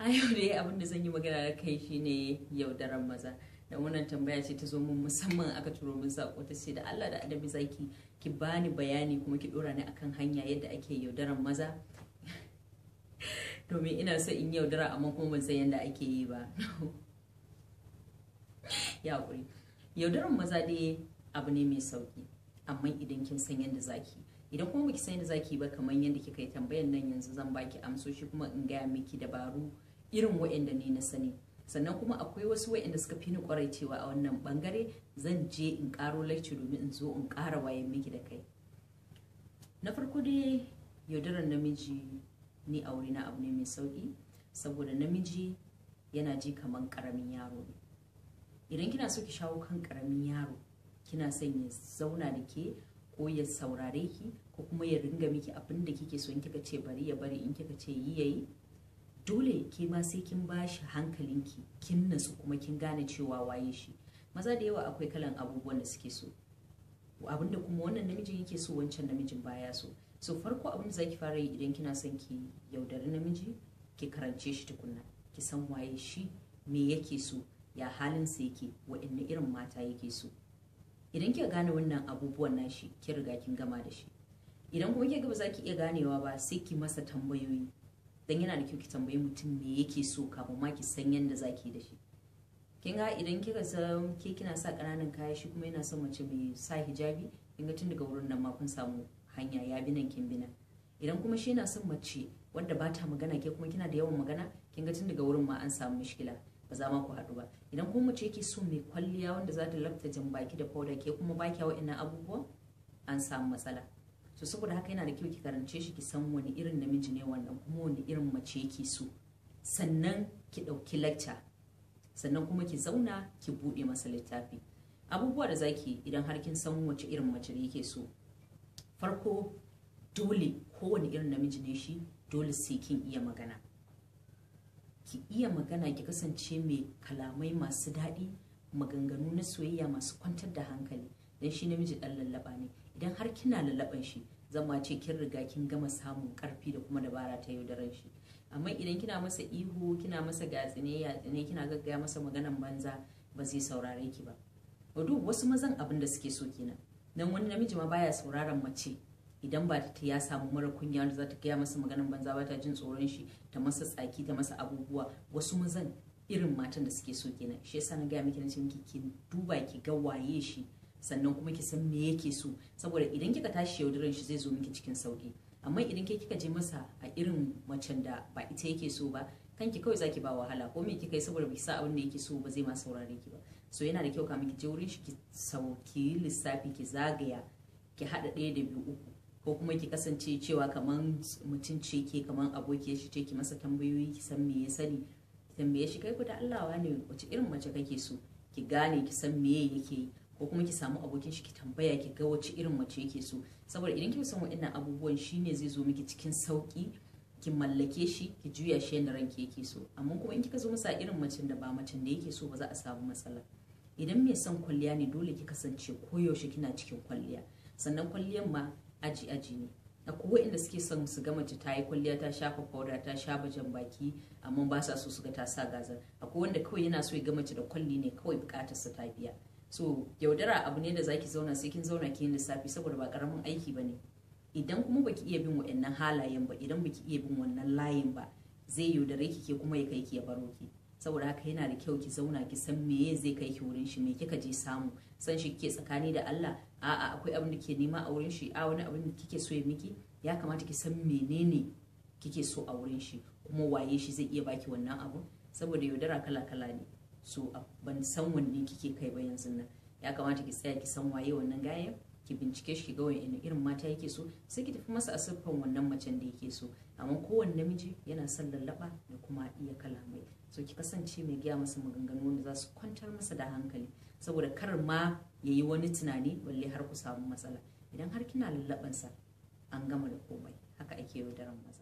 A yau dai abin da zan yi magana da kai shine yaudaran maza. Da wannan tambaya ce ta zo mun musamman aka turo min sako ta ce da Allah da Adabi zaki ki bani bayani kuma ki dora ni akan hanya yadda ake yaudaran maza. Domin ina so in yaudara amma kuma ban san yadda ake yi ba. Ya hakuri. Yaudaran maza dai abu ne mai sauki amma idan kin san yadda zaki. Idan kuma baki san yadda zaki ba kamar yadda kika yi tambayan nan yanzu zan baki amsoshi kuma in gaya miki dabaru irin waɗanda ne na sani. Sannan kuma akwai wasu waɗanda suka fi ni kwarai cewa a wannan bangare zan je in karo laici domin in zo in ƙara wayan miki da kai. Na farko dai yaudarar namiji ni aure na abu ne mai sauki saboda namiji yana ji kaman karamin yaro ne. Idan kina so ki shawo kan karamin yaro kina son ya zauna da ke ko ya saurare ki ko kuma ya ringa miki abin da kike so in kika ce bari ya bari in kika ce yi yayi, dole ke ma sai kin bashi hankalinki kin nasu kuma kin gane cewa waye shi. Maza da yawa akwai kalan abubuwan da suke so, abinda kuma wannan namijin yake so wancan namijin baya so. So farko abin da zaki fara yi idan kina son ki yaudari namiji, ki karance shi tukunna, ki san waye shi, me yake so, ya halin sa yake, waɗanne irin mata yake so. Idan kika gane wannan abubuwan nashi ki riga kin gama da shi. Idan kuma kika ga ba za ki iya ganewa ba sai ki masa tambayoyi. Dan yana da kyau ki tambayi mutum me yake so kafin ma ki san yanda zaki da shi. Kin ga idan kika san ke kina sa ƙananan kaya shi kuma yana son mace mai sa hijabi, kin ga tun daga wurin nan ma kun samu hanya ya bi nan kin bi nan. Idan kuma shi yana son mace wanda ba ta magana ke kuma kina da yawan magana, kin ga tun daga wurin ma an samu mishkila, ba za ma ku haɗu ba. Idan kuma mace yake so mai kwalliya wanda za ta lafta jan baki da powder ke kuma ba kya wa'annan abubuwan, an samu matsala. So saboda haka yana da kyau ki karance shi ki san wani irin namiji ne wannan kuma wani irin mace yake so. Sannan ki ɗauki lecture. Sannan kuma ki zauna ki buɗe masa littafi. Abubuwa da zaki idan har kin san wace irin mace yake so. Farko dole kowane irin namiji ne shi dole sai kin iya magana. Ki iya magana ki kasance mai kalamai masu daɗi, maganganu na soyayya masu kwantar da hankali. Dan shi namiji ɗan lallaba ne. Idan har kina lallaban shi zan ma ce kin riga kin gama samun karfi da kuma dabara ta yaudaran shi. Amma idan kina masa ihu, kina masa gatsine yatsine, kina gaggaya masa maganan banza, ba zai saurare ki ba. Wasu mazan abin da suke so kenan. Dan wani namiji ma baya sauraron mace idan ba ta ya samu mara kunya wanda za ta gaya masa maganan banza ba ta jin tsoron shi, ta masa tsaki, ta masa abubuwa. Wasu mazan irin matan da suke so kenan. Shi yasa na gaya miki na ce miki ki duba ki ga waye shi. Sannan kuma ki san me yake so, saboda idan kika tashi yaudaran shi zai zo miki cikin sauki. Amma idan kika je masa a irin macen da ba ita yake so ba, kanki kawai zaki ba wahala, ko me kika yi saboda biki sa abin da yake so ba zai ma saurare ki ba. So yana da kyau kamin ki je wurin shi ki sauki lissafi, ki zagaya, ki hada 1 da 2 3, ko kuma ki kasance cewa kaman mutum ce ke kaman abokiyar shi ce, ki masa tambayoyi ki san me ya sani, ki tambaye shi kai ku da Allah wane wace irin mace kake so, ki gane ki san me yake yi. Ko kuma ki samu abokin shi ki tambaya ki ga wace irin mace yake so, saboda idan kika san waɗannan abubuwan shine zai zo miki cikin sauki ki mallake shi, ki juya shi yanda ranki yake so. Amma kuma in kika zo masa irin macen da ba macen da yake so ba za a samu matsala. Idan mai son kwalliya ne dole ki kasance koyaushe kina cikin kwalliya. Sannan kwalliyan ma aji ne. Akwai waɗanda suke son su ga mace ta yi kwalliya, ta shafa powder, ta shafa jan baki amma ba sa so su ga ta sa gazar. Akwai wanda kawai yana so ya ga mace da kwalli ne kawai bukatarsa ta biya. So yaudara abu ne da zaki zauna sai kin zauna kin lissafi saboda ba karamin aiki bane. Idan kuma baki iya bin waɗannan halayen ba, idan baki iya bin wannan layin ba, zai yaudare ki ke kuma ya kai ki ya baro ki. Saboda haka yana da kyau ki zauna ki san meye zai kai ki wurin shi, me kika je samu, san shi kike tsakani da Allah, a'a akwai abin da ke nema a wurin shi, a wani abin da kike so ya miki, ya kamata ki san menene kike so a wurin shi kuma waye shi zai iya baki wannan abu, saboda yaudara kala-kala ne. So ban san wanne kike kai ba yanzu nan, ya kamata ki tsaya ki san waye wannan gayan, ki bincike shi ki ga wani irin mata yake so, sai ki tafi masa asirfan wannan macen da yake so. Amma kowanne namiji yana son lallaba da kuma iya kalamai, so ki kasance mai gaya masa maganganu wanda za su kwantar masa da hankali, saboda kar ma yayi wani tunani balle har ku samu matsala. Idan har kina lallabansa an gama da komai. Haka ake yaudaran maza.